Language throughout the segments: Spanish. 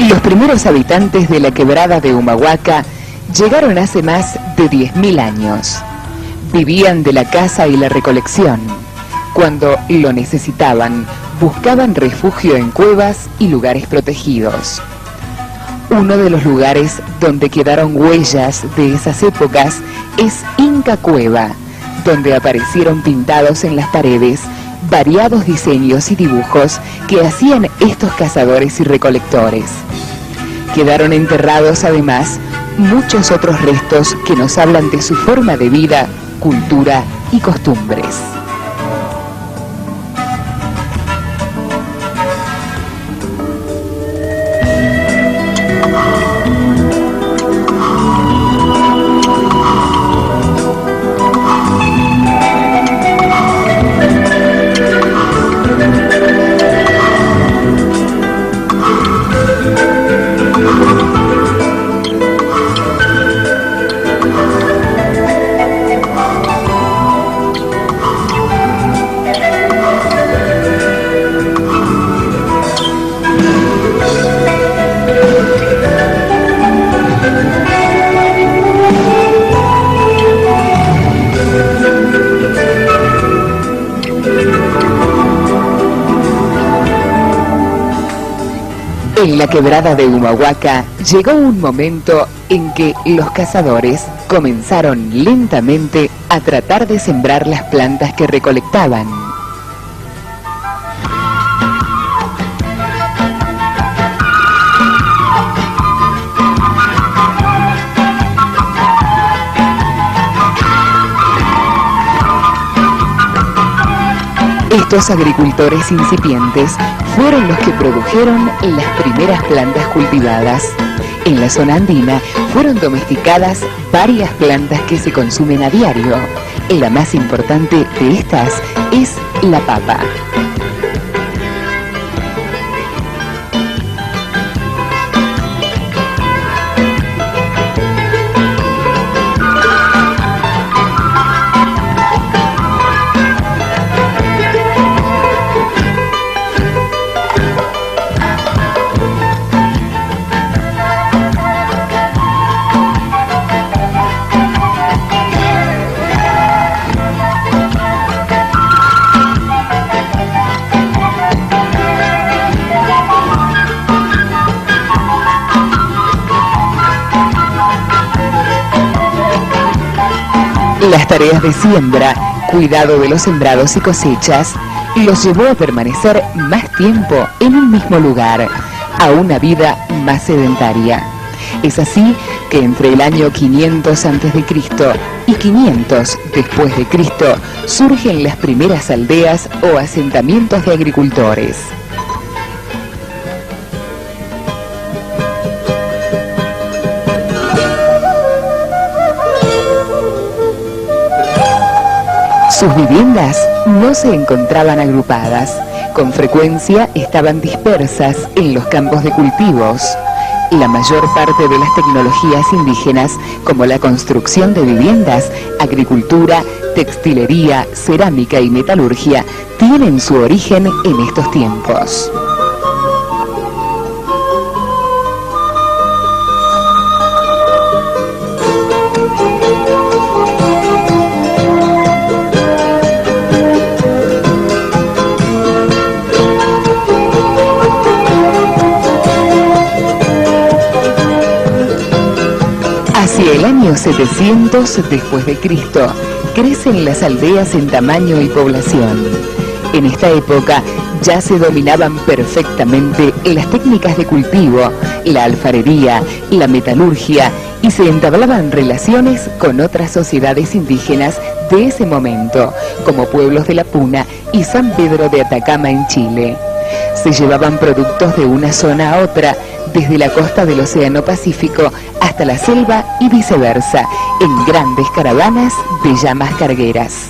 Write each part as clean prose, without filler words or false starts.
Los primeros habitantes de la quebrada de Humahuaca llegaron hace más de 10.000 años. Vivían de la caza y la recolección. Cuando lo necesitaban, buscaban refugio en cuevas y lugares protegidos. Uno de los lugares donde quedaron huellas de esas épocas es Inca Cueva, donde aparecieron pintados en las paredes variados diseños y dibujos que hacían estos cazadores y recolectores. Quedaron enterrados además muchos otros restos que nos hablan de su forma de vida, cultura y costumbres. En la quebrada de Humahuaca llegó un momento en que los cazadores comenzaron lentamente a tratar de sembrar las plantas que recolectaban. Estos agricultores incipientes fueron los que produjeron las primeras plantas cultivadas. En la zona andina fueron domesticadas varias plantas que se consumen a diario. La más importante de estas es la papa. Las tareas de siembra, cuidado de los sembrados y cosechas, los llevó a permanecer más tiempo en un mismo lugar, a una vida más sedentaria. Es así que entre el año 500 a.C. y 500 después de Cristo surgen las primeras aldeas o asentamientos de agricultores. Sus viviendas no se encontraban agrupadas, con frecuencia estaban dispersas en los campos de cultivos. La mayor parte de las tecnologías indígenas, como la construcción de viviendas, agricultura, textilería, cerámica y metalurgia, tienen su origen en estos tiempos. Hacia el año 700 después de Cristo, crecen las aldeas en tamaño y población. En esta época ya se dominaban perfectamente las técnicas de cultivo, la alfarería, la metalurgia y se entablaban relaciones con otras sociedades indígenas de ese momento, como pueblos de la Puna y San Pedro de Atacama en Chile. Se llevaban productos de una zona a otra, desde la costa del Océano Pacífico hasta la selva y viceversa, en grandes caravanas de llamas cargueras.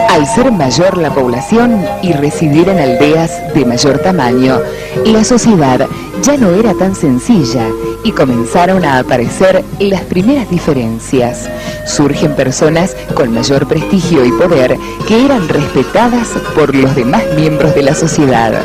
Al ser mayor la población y residir en aldeas de mayor tamaño, la sociedad ya no era tan sencilla y comenzaron a aparecer las primeras diferencias. Surgen personas con mayor prestigio y poder que eran respetadas por los demás miembros de la sociedad.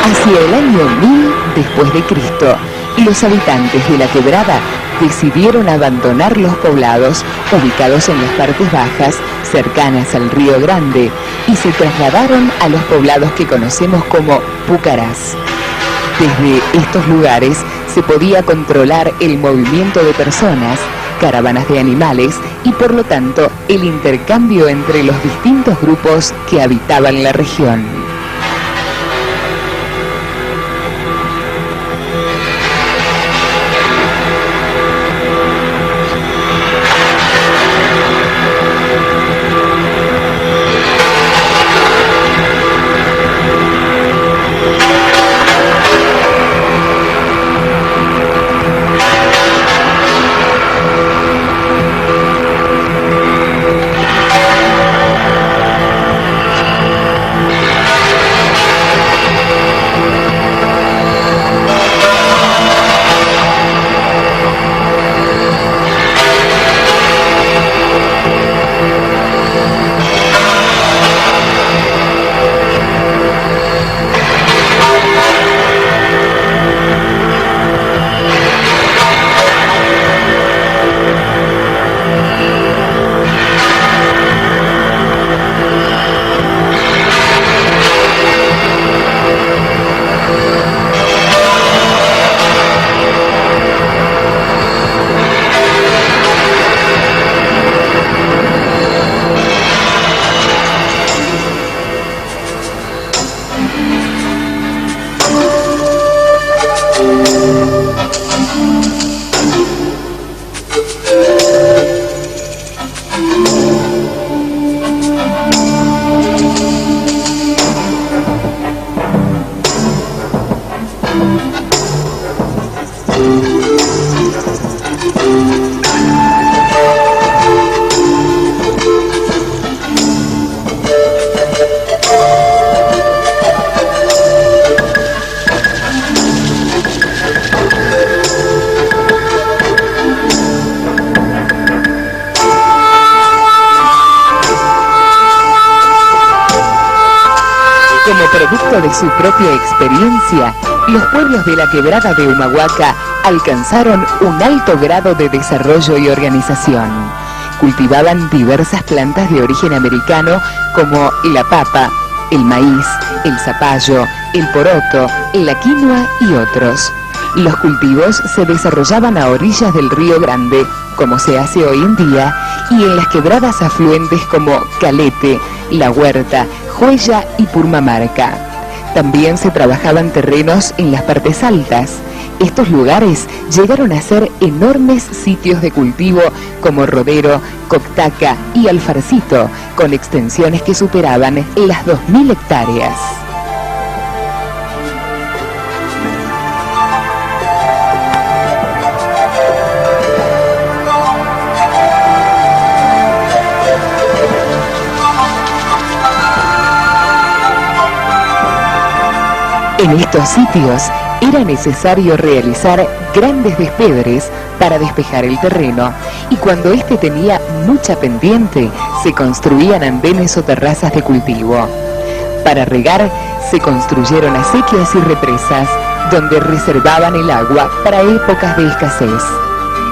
Hacia el año 1000 después de Cristo, los habitantes de la quebrada decidieron abandonar los poblados ubicados en las partes bajas, cercanas al Río Grande, y se trasladaron a los poblados que conocemos como púcaras. Desde estos lugares se podía controlar el movimiento de personas, caravanas de animales y por lo tanto el intercambio entre los distintos grupos que habitaban la región. Como producto de su propia experiencia, los pueblos de la quebrada de Humahuaca alcanzaron un alto grado de desarrollo y organización. Cultivaban diversas plantas de origen americano como la papa, el maíz, el zapallo, el poroto, la quinoa y otros. Los cultivos se desarrollaban a orillas del Río Grande, como se hace hoy en día, y en las quebradas afluentes como Calete, La Huerta, Joya y Purmamarca. También se trabajaban terrenos en las partes altas. Estos lugares llegaron a ser enormes sitios de cultivo como Rodero, Coctaca y Alfarcito, con extensiones que superaban las 2000 hectáreas. En estos sitios era necesario realizar grandes despedres para despejar el terreno, y cuando éste tenía mucha pendiente, se construían andenes o terrazas de cultivo. Para regar, se construyeron acequias y represas, donde reservaban el agua para épocas de escasez.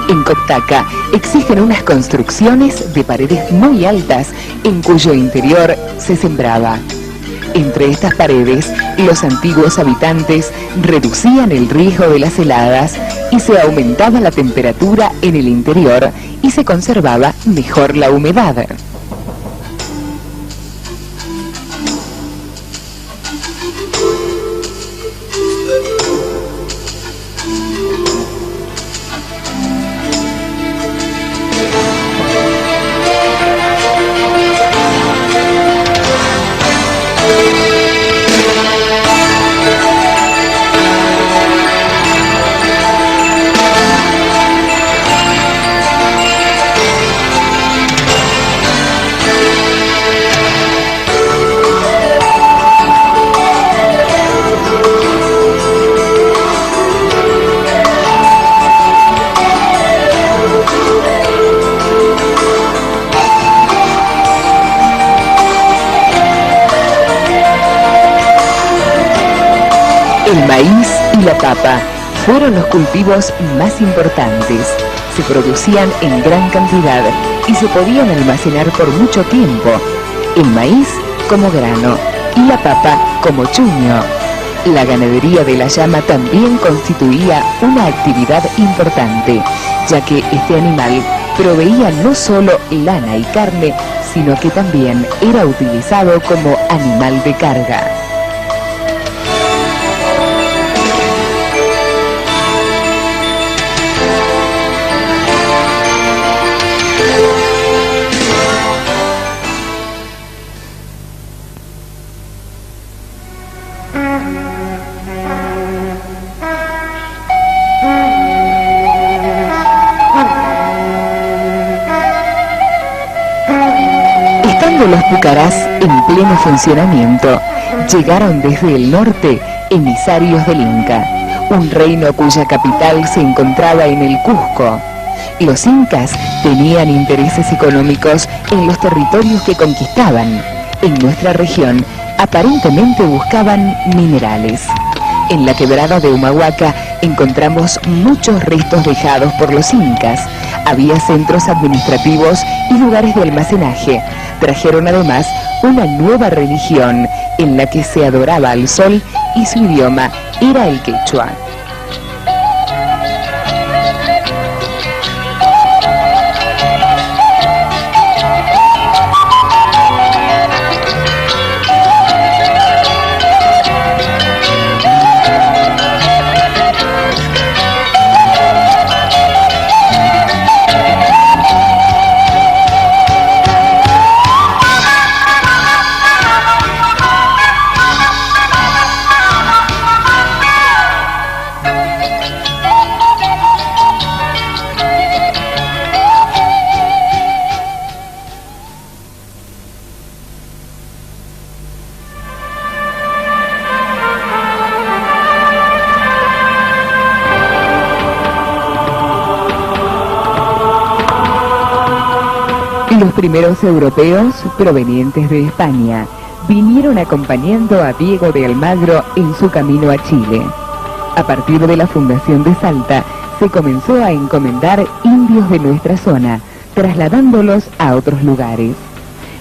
En Coctaca existen unas construcciones de paredes muy altas, en cuyo interior se sembraba. Entre estas paredes, los antiguos habitantes reducían el riesgo de las heladas y se aumentaba la temperatura en el interior y se conservaba mejor la humedad. El maíz y la papa fueron los cultivos más importantes. Se producían en gran cantidad y se podían almacenar por mucho tiempo. El maíz como grano y la papa como chuño. La ganadería de la llama también constituía una actividad importante, ya que este animal proveía no solo lana y carne, sino que también era utilizado como animal de carga. Los pucarás en pleno funcionamiento, llegaron desde el norte emisarios del Inca, un reino cuya capital se encontraba en el Cusco. Los incas tenían intereses económicos en los territorios que conquistaban. En nuestra región aparentemente buscaban minerales. En la quebrada de Humahuaca encontramos muchos restos dejados por los incas. Había centros administrativos y lugares de almacenaje. Trajeron además una nueva religión en la que se adoraba al sol y su idioma era el quechua. Los primeros europeos, provenientes de España, vinieron acompañando a Diego de Almagro en su camino a Chile. A partir de la fundación de Salta, se comenzó a encomendar indios de nuestra zona, trasladándolos a otros lugares.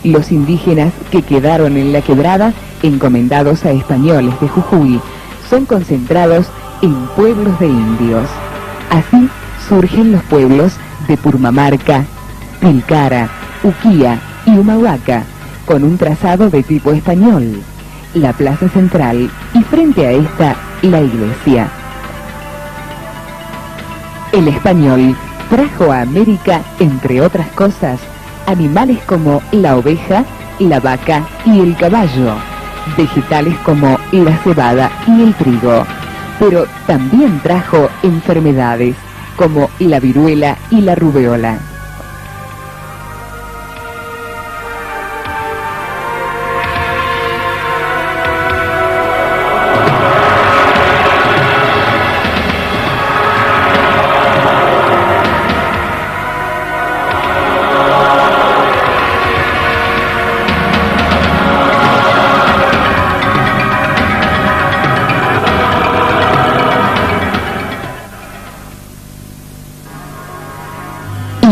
Los indígenas que quedaron en la quebrada, encomendados a españoles de Jujuy, son concentrados en pueblos de indios. Así surgen los pueblos de Purmamarca, Tilcara, Uquía y Humahuaca, con un trazado de tipo español, la plaza central y frente a esta, la iglesia. El español trajo a América, entre otras cosas, animales como la oveja, la vaca y el caballo, vegetales como la cebada y el trigo, pero también trajo enfermedades como la viruela y la rubeola.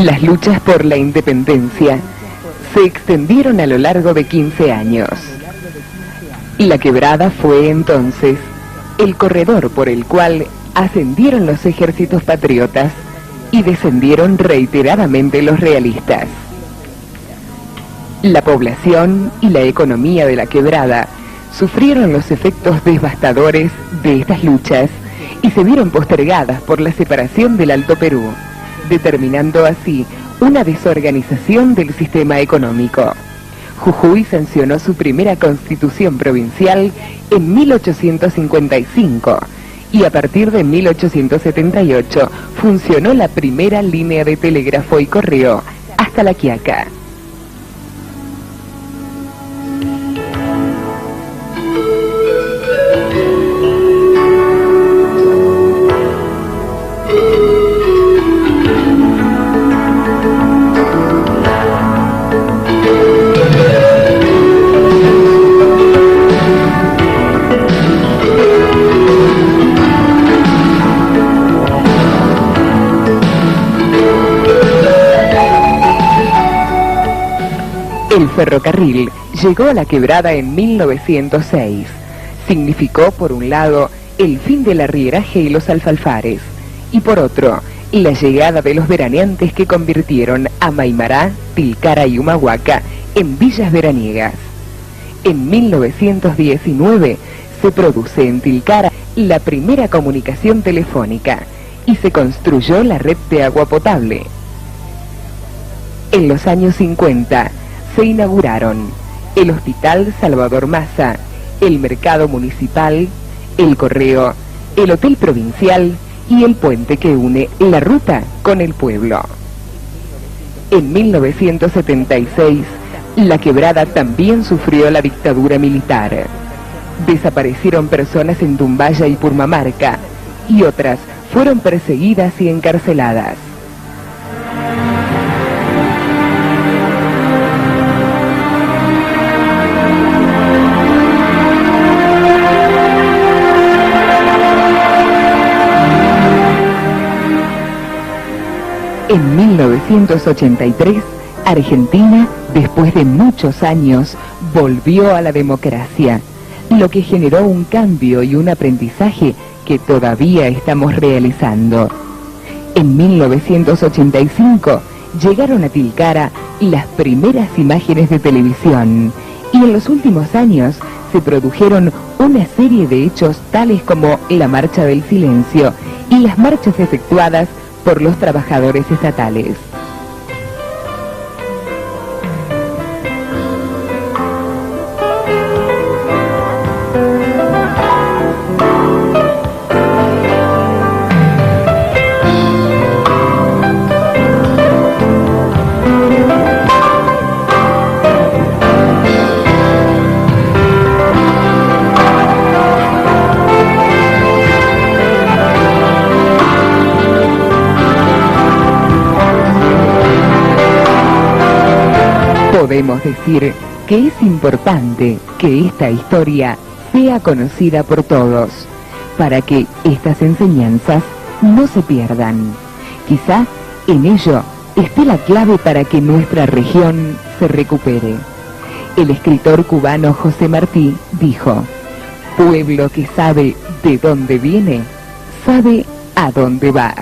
Las luchas por la independencia se extendieron a lo largo de 15 años. La quebrada fue entonces el corredor por el cual ascendieron los ejércitos patriotas y descendieron reiteradamente los realistas. La población y la economía de la quebrada sufrieron los efectos devastadores de estas luchas y se vieron postergadas por la separación del Alto Perú, determinando así una desorganización del sistema económico. Jujuy sancionó su primera constitución provincial en 1855 y a partir de 1878 funcionó la primera línea de telégrafo y correo hasta La Quiaca. ferrocarril llegó a la quebrada en 1906. Significó, por un lado, el fin del arrieraje y los alfalfares, y por otro, la llegada de los veraneantes que convirtieron a Maimará, Tilcara y Humahuaca en villas veraniegas. En 1919 se produce en Tilcara la primera comunicación telefónica y se construyó la red de agua potable. En los años 50 se inauguraron el Hospital Salvador Massa, el Mercado Municipal, el Correo, el Hotel Provincial y el puente que une la ruta con el pueblo. En 1976, la quebrada también sufrió la dictadura militar. Desaparecieron personas en Tumbaya y Purmamarca, y otras fueron perseguidas y encarceladas. En 1983, Argentina, después de muchos años, volvió a la democracia, lo que generó un cambio y un aprendizaje que todavía estamos realizando. En 1985 llegaron a Tilcara las primeras imágenes de televisión y en los últimos años se produjeron una serie de hechos tales como la Marcha del Silencio y las marchas efectuadas por los trabajadores estatales. Podemos decir que es importante que esta historia sea conocida por todos, para que estas enseñanzas no se pierdan. Quizá en ello esté la clave para que nuestra región se recupere. El escritor cubano José Martí dijo: pueblo que sabe de dónde viene, sabe a dónde va.